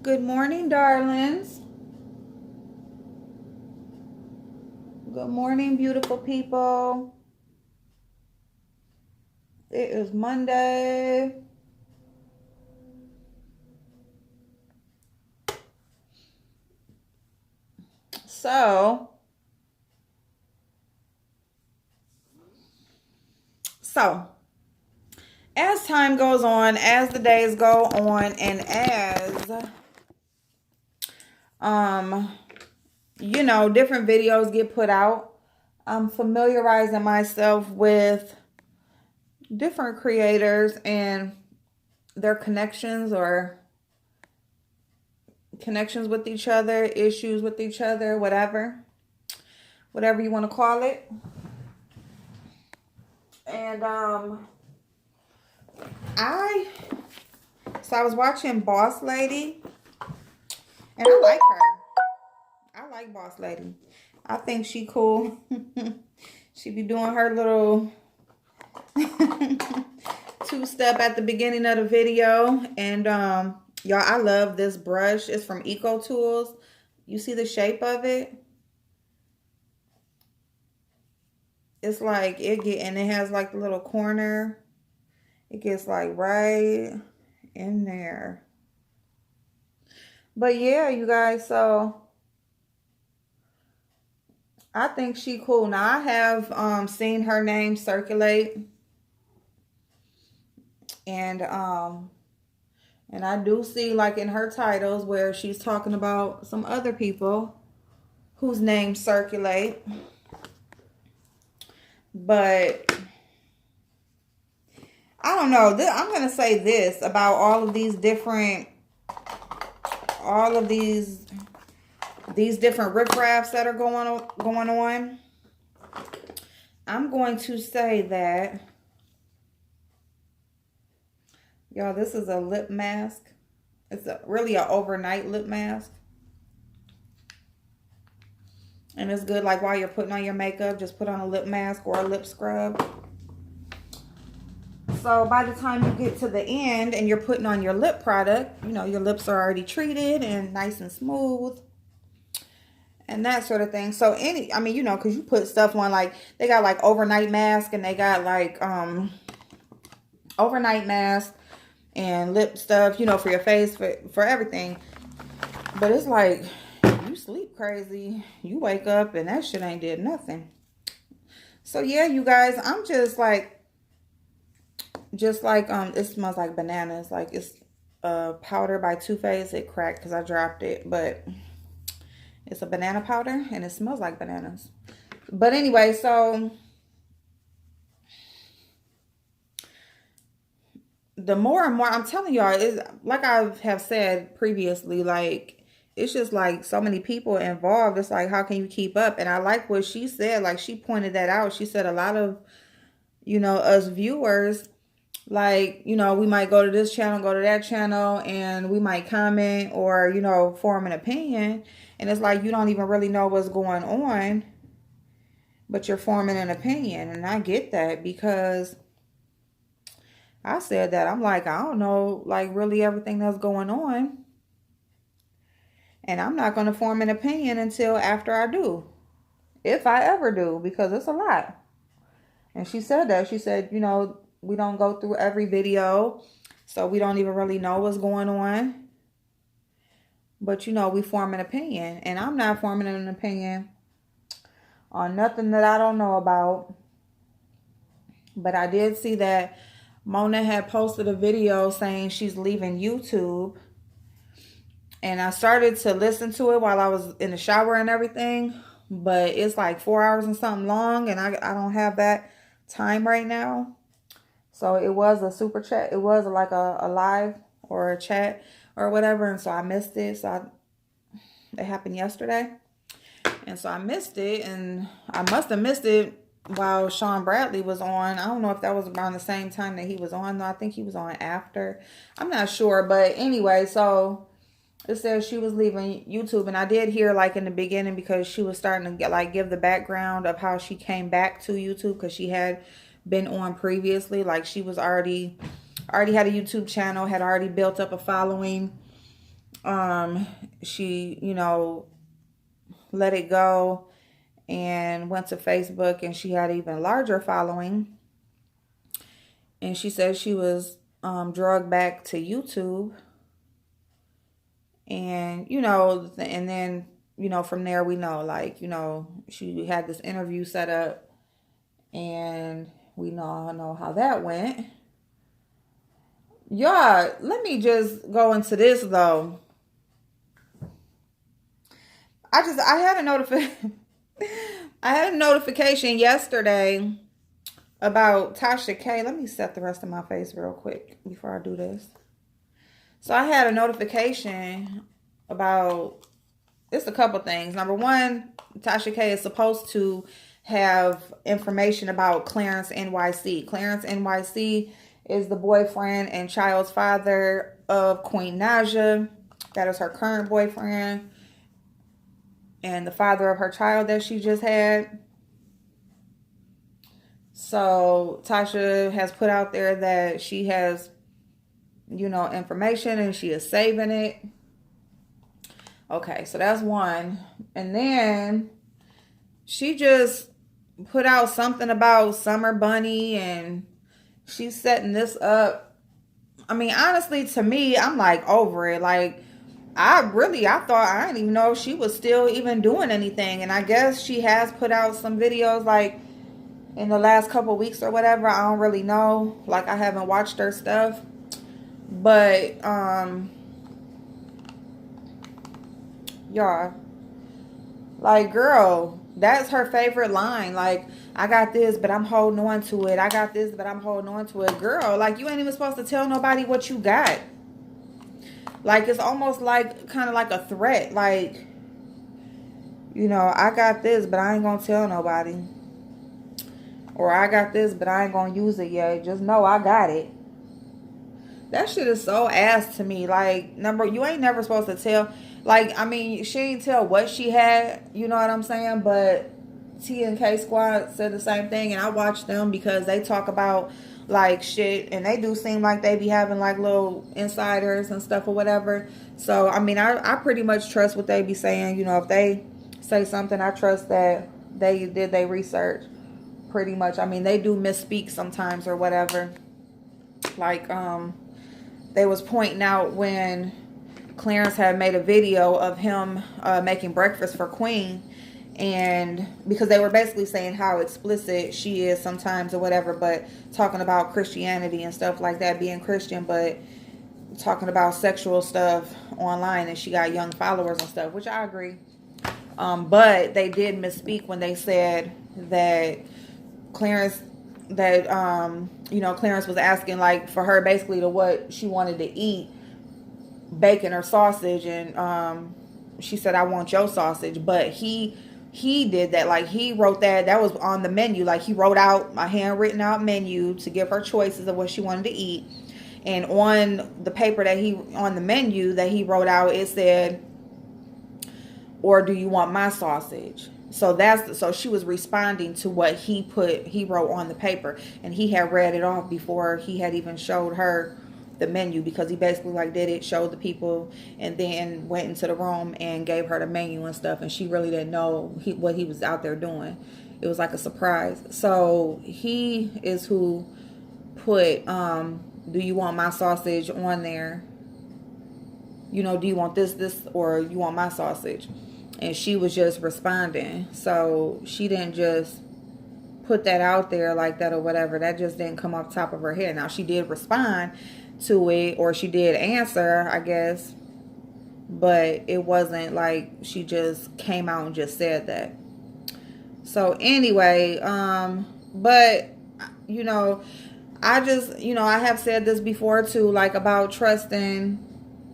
Good morning, darlings. Good morning, beautiful people. It is Monday. So, so, as time goes on, as the days go on, and as different videos get put out, I'm familiarizing myself with different creators and their connections with each other, issues with each other, whatever you want to call it. And I was watching BossLady, and I like her. I like BossLady. I think she cool. She be doing her little two-step at the beginning of the video. And y'all, I love this brush. It's from Eco Tools. You see the shape of it? It's like and it has like the little corner. It gets like right in there. But yeah, you guys, so I think she cool. Now I have seen her name circulate, and I do see like in her titles where she's talking about some other people whose names circulate. But I don't know. I'm going to say this about all of these different riffraffs that are going on. I'm going to say that, y'all, this is a lip mask. It's really an overnight lip mask. And it's good like while you're putting on your makeup, just put on a lip mask or a lip scrub. So by the time you get to the end and you're putting on your lip product, your lips are already treated and nice and smooth and that sort of thing. So because you put stuff on, like they got like overnight mask, and they got like overnight mask and lip stuff, for your face, for everything. But it's like you sleep crazy, you wake up and that shit ain't did nothing. So yeah, you guys, I'm just like it smells like bananas. Like it's powder by Too Faced. It cracked because I dropped it, but it's a banana powder and it smells like bananas. But anyway, so the more and more, I'm telling y'all, is like I have said previously, like it's just like so many people involved. It's like, how can you keep up? And I like what she said. Like she pointed that out. She said a lot of us viewers, like, we might go to this channel, go to that channel, and we might comment or, form an opinion. And it's like, you don't even really know what's going on, but you're forming an opinion. And I get that, because I said that. I'm like, I don't know, like, really everything that's going on. And I'm not going to form an opinion until after I do. If I ever do, because it's a lot. And she said that. She said, we don't go through every video, so we don't even really know what's going on. But, we form an opinion. And I'm not forming an opinion on nothing that I don't know about. But I did see that Mona had posted a video saying she's leaving YouTube. And I started to listen to it while I was in the shower and everything. But it's like 4 hours and something long, and I don't have that time right now. So it was a super chat. It was like a live or a chat or whatever. And so I missed it. It happened yesterday. And so I missed it. And I must have missed it while Sean Bradley was on. I don't know if that was around the same time that he was on. No, I think he was on after. I'm not sure. But anyway, so it says she was leaving YouTube. And I did hear like in the beginning, because she was starting to give the background of how she came back to YouTube, because she had been on previously. Like she was already had a YouTube channel, had already built up a following, Um, she, let it go and went to Facebook, and she had an even larger following. And she said she was drugged back to YouTube. And, and then, from there we know, like, she had this interview set up, and we know how that went. Yeah, let me just go into this though. I had a notification I had a notification yesterday about Tasha K. Let me set the rest of my face real quick before I do this. So I had a notification about, it's a couple things. Number one, Tasha K is supposed to have information about Clarence NYC. Clarence NYC is the boyfriend and child's father of Queen Naja. That is her current boyfriend and the father of her child that she just had. So Tasha has put out there that she has, information, and she is saving it. Okay, so that's one. And then she just put out something about Summer Bunny, and she's setting this up. I mean, honestly, to me, I'm like over it. Like, I thought, I didn't even know if she was still even doing anything. And I guess she has put out some videos like in the last couple weeks or whatever. I don't really know. Like, I haven't watched her stuff. But, y'all, like, girl, that's her favorite line. Like, I got this, but I'm holding on to it. I got this, but I'm holding on to it. Girl, like, you ain't even supposed to tell nobody what you got. Like, it's almost like, kind of like a threat. Like, I got this, but I ain't gonna tell nobody. Or I got this, but I ain't gonna use it yet. Just know I got it. That shit is so ass to me. Like, you ain't never supposed to tell. Like, I mean, she ain't tell what she had. You know what I'm saying? But T and K Squad said the same thing. And I watch them because they talk about, like, shit. And they do seem like they be having, like, little insiders and stuff or whatever. So, I mean, I pretty much trust what they be saying. If they say something, I trust that they did their research. Pretty much. I mean, they do misspeak sometimes or whatever. Like, they was pointing out when Clarence had made a video of him making breakfast for Queen, and because they were basically saying how explicit she is sometimes or whatever, but talking about Christianity and stuff like that, being Christian, but talking about sexual stuff online, and she got young followers and stuff, which I agree. But they did misspeak when they said that Clarence Clarence was asking, like, for her basically to what she wanted to eat, bacon or sausage, and she said, I want your sausage. But he did that, like, he wrote that was on the menu, like, he wrote out a handwritten out menu to give her choices of what she wanted to eat. And on the paper on the menu that he wrote out, it said, or do you want my sausage? So she was responding to what he wrote on the paper, and he had read it off before he had even showed her the menu, because he basically, like, did it, showed the people, and then went into the room and gave her the menu and stuff, and she really didn't know what he was out there doing. It was like a surprise. So he is who put do you want my sausage on there? Do you want this, or you want my sausage? And she was just responding. So she didn't just put that out there like that or whatever. That just didn't come off the top of her head. Now, she did respond to it, or she did answer, I guess. But it wasn't like she just came out and just said that. So anyway, but, I just, I have said this before too, like, about trusting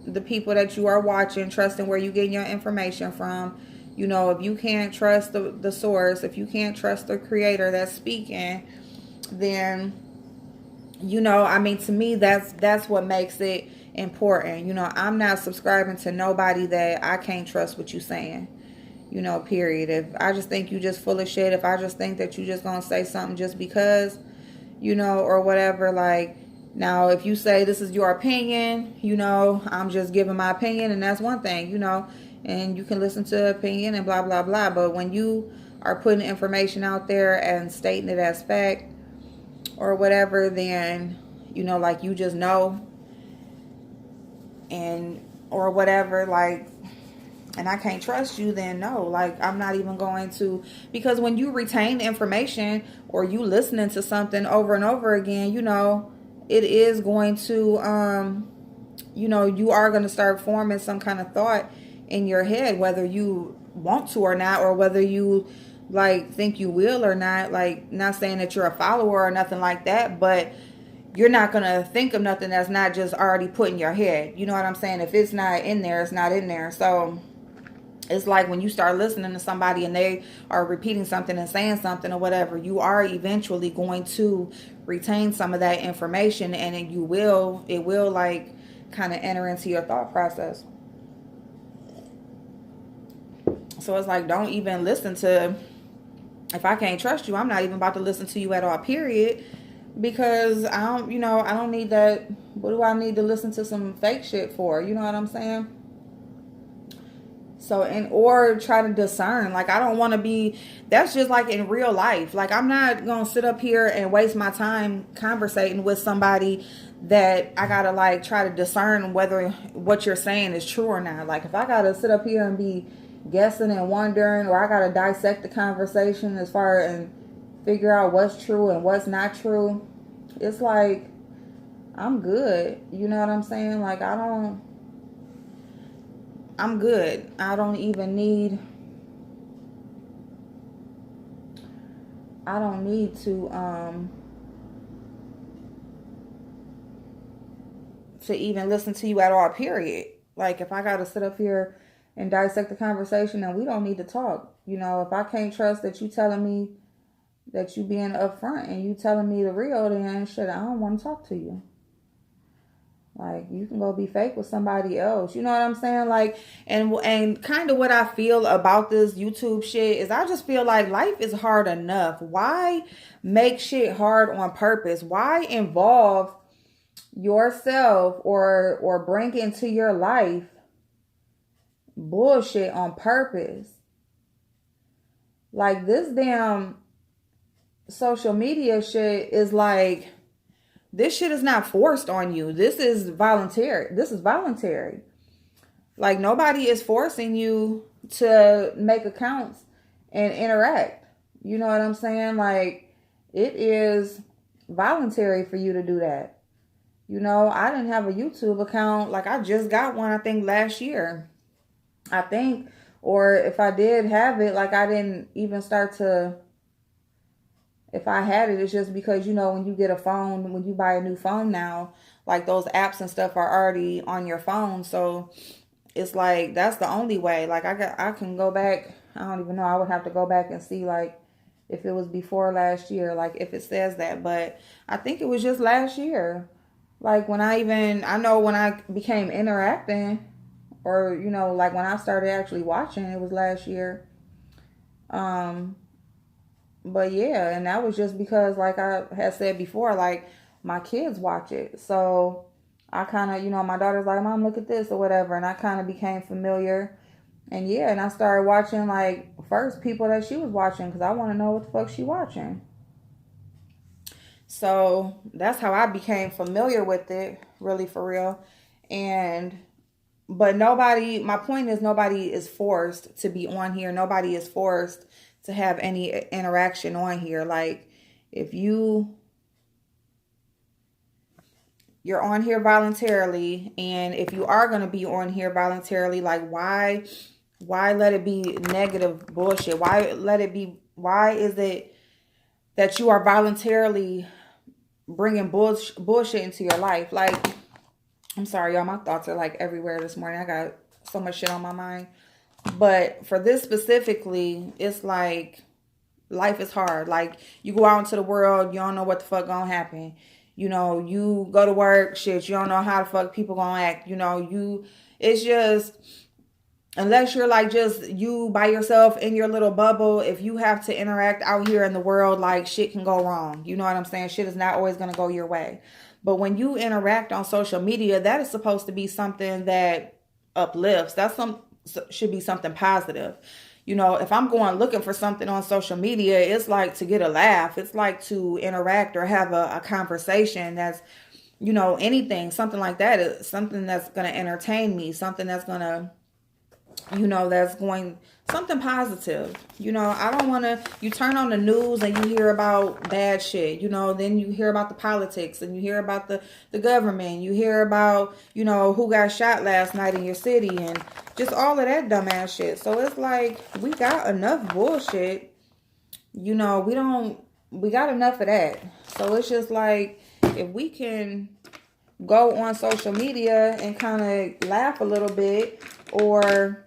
the people that you are watching, trusting where you getting your information from. If you can't trust the source, if you can't trust the creator that's speaking, then, I mean, to me, that's what makes it important. I'm not subscribing to nobody that I can't trust what you saying, period. If I just think you just full of shit, if I just think that you just gonna say something just because, or whatever, like, Now, if you say this is your opinion, I'm just giving my opinion, and that's one thing, and you can listen to opinion and blah, blah, blah. But when you are putting information out there and stating it as fact or whatever, then, like you just know and or whatever, like, and I can't trust you, then no, like I'm not even going to, because when you retain information or you listening to something over and over again, it is going to, you are going to start forming some kind of thought in your head, whether you want to or not, or whether you like think you will or not. Like, not saying that you're a follower or nothing like that, but you're not going to think of nothing that's not just already put in your head. You know what I'm saying? If it's not in there, it's not in there. So it's like when you start listening to somebody and they are repeating something and saying something or whatever, you are eventually going to retain some of that information, and it will like kind of enter into your thought process. So it's like, don't even listen to, if I can't trust you, I'm not even about to listen to you at all, period. Because I don't need that. What do I need to listen to some fake shit for? You know what I'm saying? So, or try to discern. Like, I don't want to be, that's just like in real life. Like, I'm not going to sit up here and waste my time conversating with somebody that I got to like try to discern whether what you're saying is true or not. Like, if I got to sit up here and be guessing and wondering, or I got to dissect the conversation as far and figure out what's true and what's not true, it's like, I'm good. You know what I'm saying? Like, I'm good. I don't need to even listen to you at all, period. Like, if I got to sit up here and dissect the conversation, then we don't need to talk. If I can't trust that you telling me that you being upfront and you telling me the real, then shit, I don't want to talk to you. Like, you can go be fake with somebody else. You know what I'm saying? Like, and kind of what I feel about this YouTube shit is, I just feel like life is hard enough. Why make shit hard on purpose? Why involve yourself or bring into your life bullshit on purpose? Like, this damn social media shit is like, this shit is not forced on you. This is voluntary. Like, nobody is forcing you to make accounts and interact. You know what I'm saying? Like, it is voluntary for you to do that. I didn't have a YouTube account. Like, I just got one, I think, last year. I think, or if I did have it, like, I didn't even start to, if I had it, it's just because, when you get a phone, when you buy a new phone now, like, those apps and stuff are already on your phone. So it's like, that's the only way. Like, I can go back. I don't even know. I would have to go back and see, like, if it was before last year, like, if it says that. But I think it was just last year. Like, when I became interacting, or, like, when I started actually watching, it was last year. But yeah, and that was just because, like I had said before, like, my kids watch it. So I kind of, my daughter's like, Mom, look at this or whatever. And I kind of became familiar. And yeah, and I started watching, like, first people that she was watching, because I want to know what the fuck she watching. So that's how I became familiar with it, really, for real. But my point is, nobody is forced to be on here. Nobody is forced to have any interaction on here. Like, if you're on here voluntarily, and if you are going to be on here voluntarily, like, why let it be negative bullshit? Why is it that you are voluntarily bringing bullshit into your life? Like, I'm sorry, y'all, my thoughts are like everywhere this morning. I got so much shit on my mind. But for this specifically, it's like, life is hard. Like, you go out into the world, you don't know what the fuck gonna happen. You go to work, shit, you don't know how the fuck people gonna act. It's just, unless you're like just you by yourself in your little bubble, if you have to interact out here in the world, like, shit can go wrong. You know what I'm saying? Shit is not always gonna go your way. But when you interact on social media, that is supposed to be something that uplifts. That's some should be something positive. You know, if I'm going looking for something on social media, it's like to get a laugh. It's like to interact or have a conversation that's, you know, anything, something like that, something that's going to entertain me, something that's going to, you know, that's going something positive. You know, I don't want to, you turn on the news and you hear about bad shit, you know, then you hear about the politics and you hear about the government, you hear about, you know, who got shot last night in your city and just all of that dumbass shit. So it's like, we got enough bullshit, you know, we got enough of that. So it's just like, if we can go on social media and kind of laugh a little bit, or,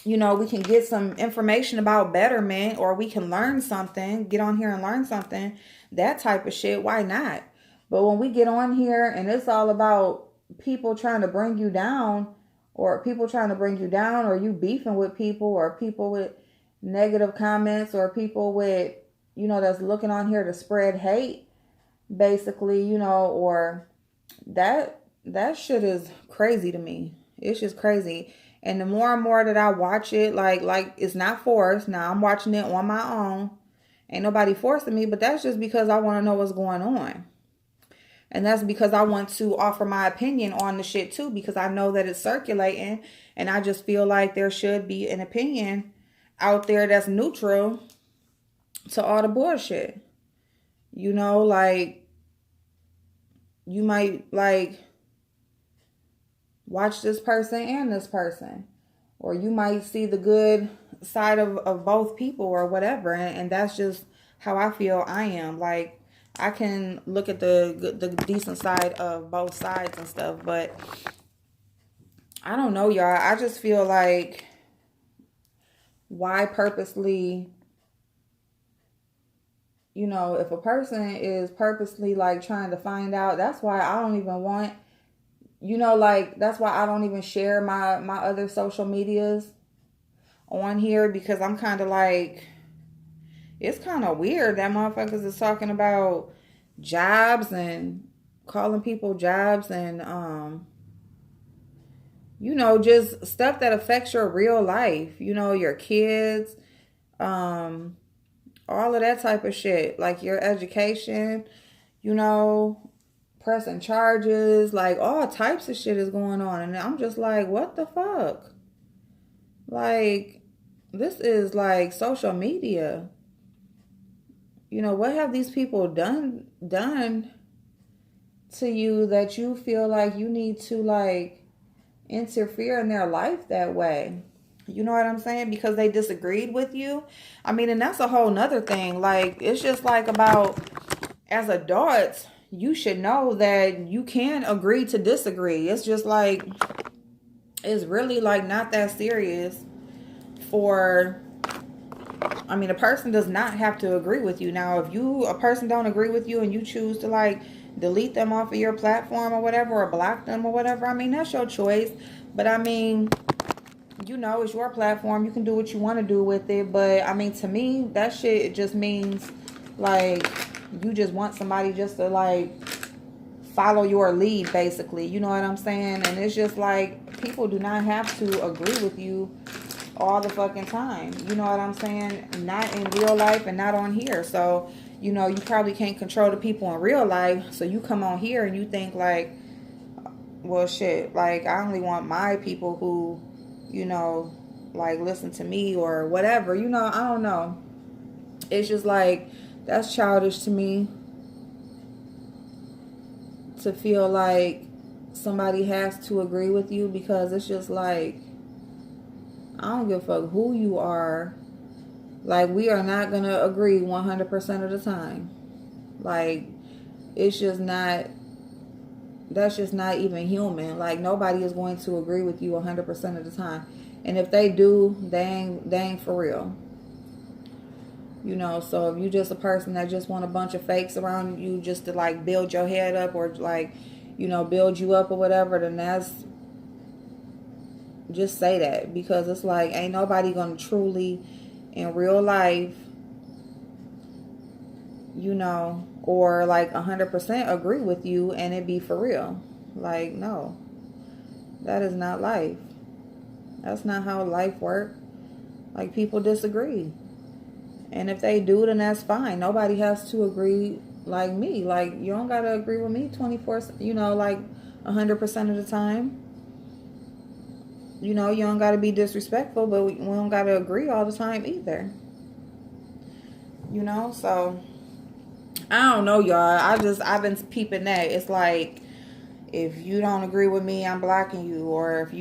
you know, we can get some information about betterment, or we can learn something, get on here and learn something, that type of shit, why not? But when we get on here and it's all about people trying to bring you down, or you beefing with people, or people with negative comments, or people with, you know, that's looking on here to spread hate, basically, you know, or that shit is crazy to me. It's just crazy. And the more and more that I watch it, like it's not forced. Now I'm watching it on my own. Ain't nobody forcing me, but that's just because I want to know what's going on. And that's because I want to offer my opinion on the shit too, because I know that it's circulating, and I just feel like there should be an opinion out there that's neutral to all the bullshit. You know, like, you might like watch this person and this person, or you might see the good side of both people or whatever, and that's just how I feel I am. Like, I can look at the decent side of both sides and stuff, but I don't know, y'all. I just feel like, why purposely, you know, if a person is purposely like trying to find out, that's why I don't even want, you know, like, that's why I don't even share my other social medias on here, because I'm kind of like, it's kind of weird that motherfuckers is talking about jobs and calling people jobs, and you know, just stuff that affects your real life, you know, your kids, all of that type of shit, like your education, you know, pressing charges, like all types of shit is going on. And I'm just like, what the fuck? Like, this is like social media. You know, what have these people done to you that you feel like you need to like interfere in their life that way? You know what I'm saying? Because they disagreed with you. I mean, and that's a whole nother thing. Like, it's just like about, as adults, you should know that you can agree to disagree. It's just like, it's really like not that serious for, I mean, a person does not have to agree with you. Now, if a person don't agree with you and you choose to like delete them off of your platform or whatever, or block them or whatever, I mean, that's your choice. But I mean, you know, it's your platform. You can do what you want to do with it. But I mean, to me, that shit, it just means like you just want somebody just to like follow your lead, basically. You know what I'm saying? And it's just like, people do not have to agree with you all the fucking time. You know what I'm saying? Not in real life and not on here. So, you know, you probably can't control the people in real life. So you come on here and you think like, well, shit, like, I only want my people who, you know, like, listen to me or whatever. You know, I don't know. It's just like, that's childish to me, to feel like somebody has to agree with you, because it's just like, I don't give a fuck who you are. Like, we are not going to agree 100% of the time. Like, it's just not, that's just not even human. Like, nobody is going to agree with you 100% of the time. And if they do, they ain't for real. You know, so if you just a person that just want a bunch of fakes around you just to like build your head up, or like, you know, build you up or whatever, then that's, just say that. Because it's like, ain't nobody gonna truly in real life, or like 100% agree with you and it be for real. Like, no, that is not life. That's not how life works. Like, people disagree. And if they do, then that's fine. Nobody has to agree like me. Like, you don't got to agree with me 24, like 100% of the time. You don't got to be disrespectful, but we don't got to agree all the time either. So I don't know, y'all. I've been peeping that. It's like, if you don't agree with me, I'm blocking you. Or if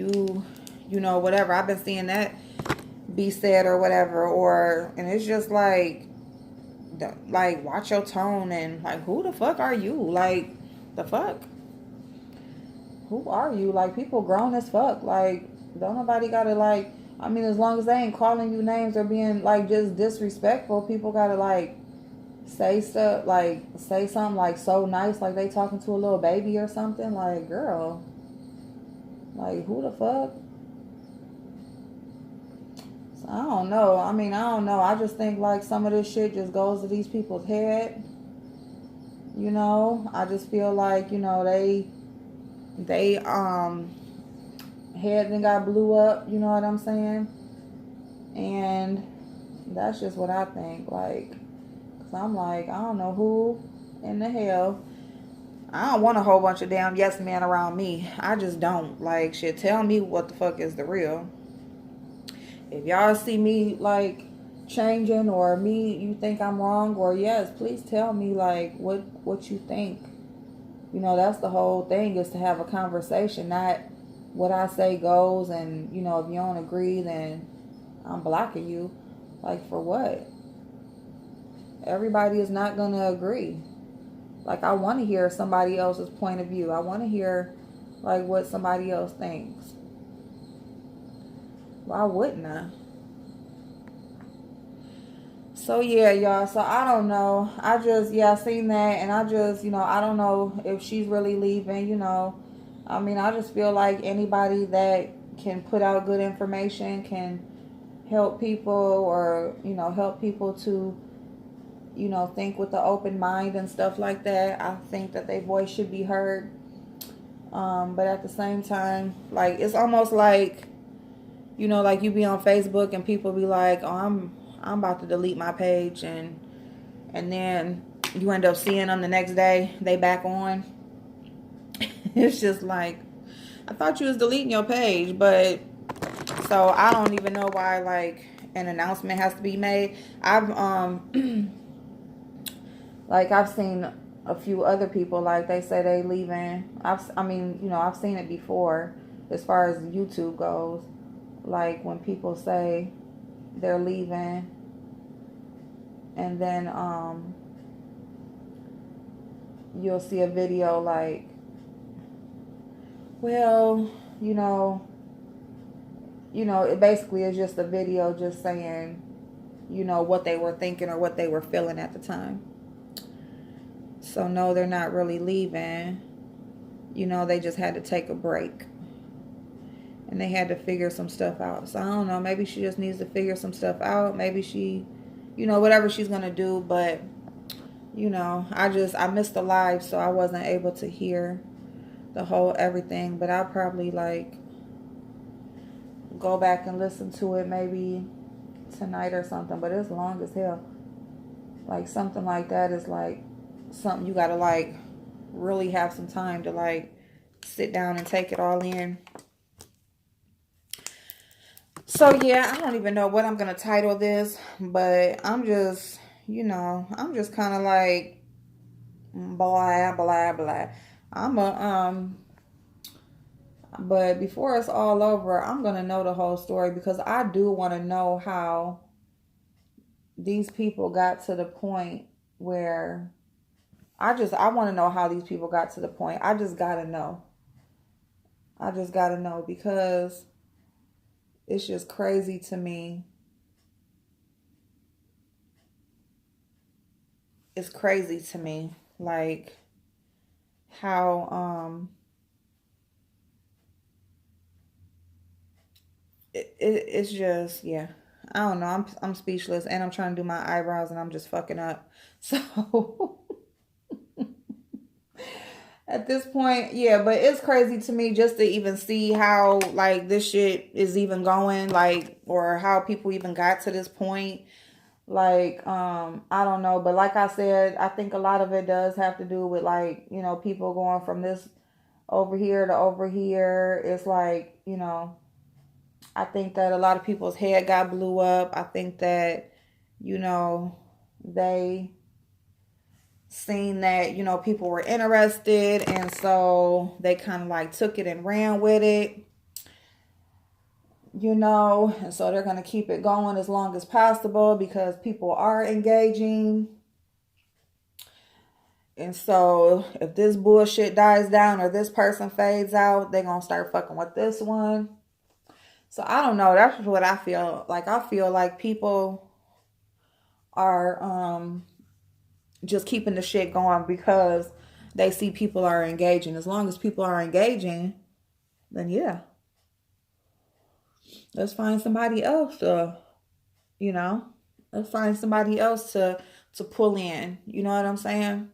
whatever. I've been seeing that be said or whatever. And it's just like, watch your tone. And like, who the fuck are you? Like, the fuck? Who are you? Like, people grown as fuck. Like, don't nobody gotta, like, I mean, as long as they ain't calling you names or being like just disrespectful, people gotta like say stuff, like say something like so nice, like they talking to a little baby or something. Like, girl, like, who the fuck? So, I don't know. I mean, I don't know. I just think like some of this shit just goes to these people's head. I just feel like, they head and got blew up, you know what I'm saying? And that's just what I think. Like, cause I'm like, I don't know who in the hell. I don't want a whole bunch of damn yes men around me. I just don't. Like, shit, tell me what the fuck is the real. If y'all see me like changing, or you think I'm wrong, or yes, please tell me like what you think. That's the whole thing, is to have a conversation, not what I say goes. And if you don't agree, then I'm blocking you. Like, for what? Everybody is not gonna agree. Like, I want to hear somebody else's point of view. I want to hear like what somebody else thinks. Why wouldn't I? So yeah, y'all. So I don't know. I just, I seen that, and I just, I don't know if she's really leaving. I mean, I just feel like anybody that can put out good information can help people, or help people to think with an open mind and stuff like that. I think that their voice should be heard. But at the same time, like, it's almost like, like you be on Facebook and people be like, oh, I'm about to delete my page, and then you end up seeing them the next day, they back on. It's just like, I thought you was deleting your page. But so I don't even know why like an announcement has to be made. I've like, I've seen a few other people, like, they say they leaving. I mean, I've seen it before as far as YouTube goes. Like, when people say they're leaving, and then you'll see a video like, well, it basically is just a video just saying, what they were thinking or what they were feeling at the time. So no, they're not really leaving. They just had to take a break. And they had to figure some stuff out. So I don't know, maybe she just needs to figure some stuff out. Maybe she, whatever she's going to do. But, I missed the live, so I wasn't able to hear the whole everything. But I'll probably like go back and listen to it maybe tonight or something. But it's long as hell. Like, something like that is like something you gotta like really have some time to like sit down and take it all in. So yeah, I don't even know what I'm gonna title this, but I'm just, I'm just kind of like blah blah blah. But before it's all over, I'm gonna know the whole story, because I do want to know how these people got to the point where I want to know how these people got to the point. I just gotta know. I just gotta know, because it's just crazy to me. It's crazy to me, like, how it's just, yeah. I don't know. I'm speechless, and I'm trying to do my eyebrows, and I'm just fucking up. So at this point, yeah, but it's crazy to me just to even see how like this shit is even going, like, or how people even got to this point. Like, I don't know, but like I said, I think a lot of it does have to do with like, people going from this over here to over here. It's like, I think that a lot of people's head got blew up. I think that, they seen that, people were interested, and so they kind of like took it and ran with it, and so they're going to keep it going as long as possible because people are engaging. And so if this bullshit dies down or this person fades out, they're going to start fucking with this one. So I don't know. That's what I feel like. I feel like people are just keeping the shit going because they see people are engaging. As long as people are engaging, then yeah. Let's find somebody else to, you know, let's find somebody else to pull in. You know what I'm saying?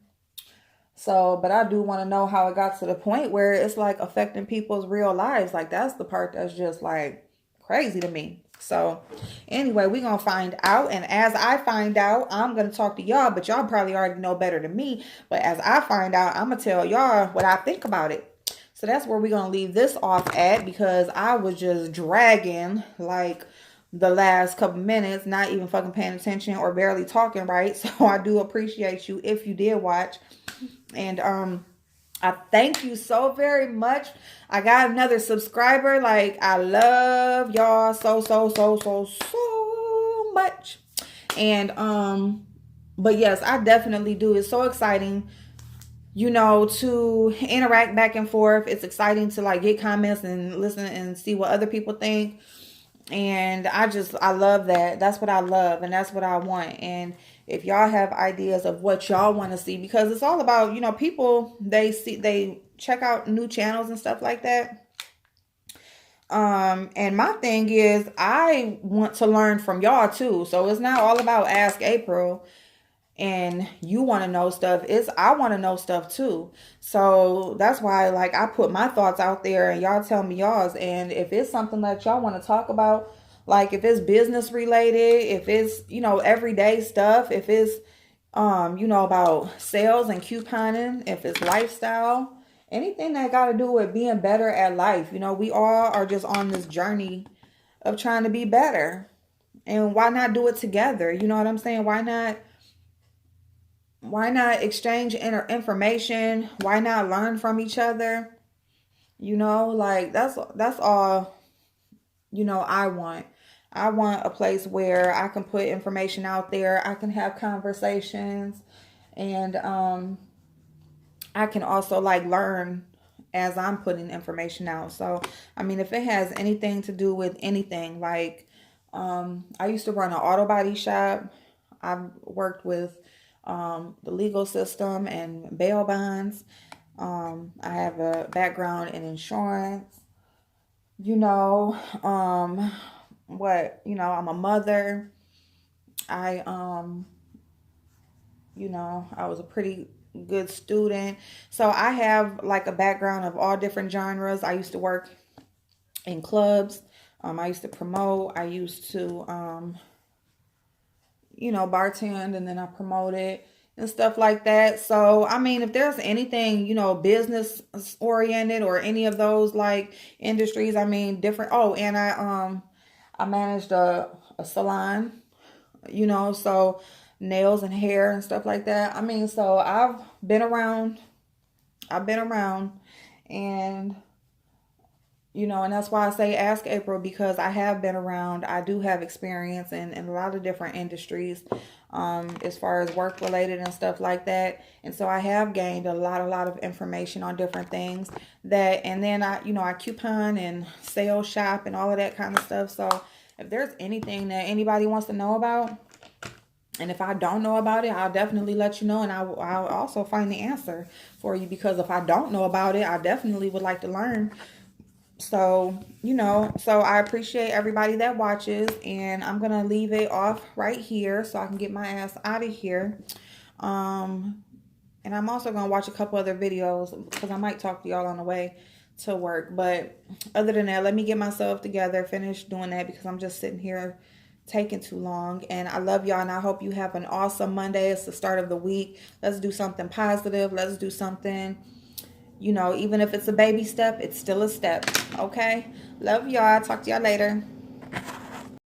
So, but I do want to know how it got to the point where it's like affecting people's real lives. Like that's the part that's just like crazy to me. So anyway, we're going to find out. And as I find out, I'm going to talk to y'all, but y'all probably already know better than me. But as I find out, I'm going to tell y'all what I think about it. So that's where we're going to leave this off at, because I was just dragging like the last couple minutes, not even fucking paying attention or barely talking right. So I do appreciate you if you did watch. And I thank you so very much. I got another subscriber. Like, I love y'all so much. And but yes, I definitely do. It's so exciting, to interact back and forth. It's exciting to like get comments and listen and see what other people think. And I love that. That's what I love, and that's what I want. And if y'all have ideas of what y'all want to see, because it's all about, people, they check out new channels and stuff like that. And my thing is I want to learn from y'all too. So it's not all about Ask April and you want to know stuff. I want to know stuff too. So that's why like I put my thoughts out there and y'all tell me y'all's. And if it's something that y'all want to talk about, like if it's business related, if it's, everyday stuff, if it's about sales and couponing, if it's lifestyle, anything that got to do with being better at life. We all are just on this journey of trying to be better. And why not do it together? You know what I'm saying? Why not exchange information? Why not learn from each other? Like that's all, I want. I want a place where I can put information out there. I can have conversations, and I can also like learn as I'm putting information out. So, I mean, if it has anything to do with anything, like I used to run an auto body shop. I've worked with the legal system and bail bonds. I have a background in insurance. I'm a mother. I I was a pretty good student. So I have like a background of all different genres. I used to work in clubs. I used to promote. I used to bartend, and then I promoted and stuff like that. So, I mean, if there's anything, business oriented or any of those like industries, I mean, different. Oh, and I managed a salon, so nails and hair and stuff like that. I mean, so I've been around, and and that's why I say Ask April, because I have been around. I do have experience in a lot of different industries, as far as work related and stuff like that. And so I have gained a lot of information on different things and then I coupon and sales shop and all of that kind of stuff. So if there's anything that anybody wants to know about, and if I don't know about it, I'll definitely let you know. And I'll also find the answer for you, because if I don't know about it, I definitely would like to learn. So, you know, so I appreciate everybody that watches, and I'm gonna leave it off right here so I can get my ass out of here. Um, and I'm also gonna watch a couple other videos because I might talk to y'all on the way to work. But other than that, let me get myself together, finish doing that because I'm just sitting here taking too long. And I love y'all, and I hope you have an awesome Monday. It's the start of the week. Let's do something positive. Let's do something, you know, even if it's a baby step, it's still a step. Okay? Love y'all. Talk to y'all later.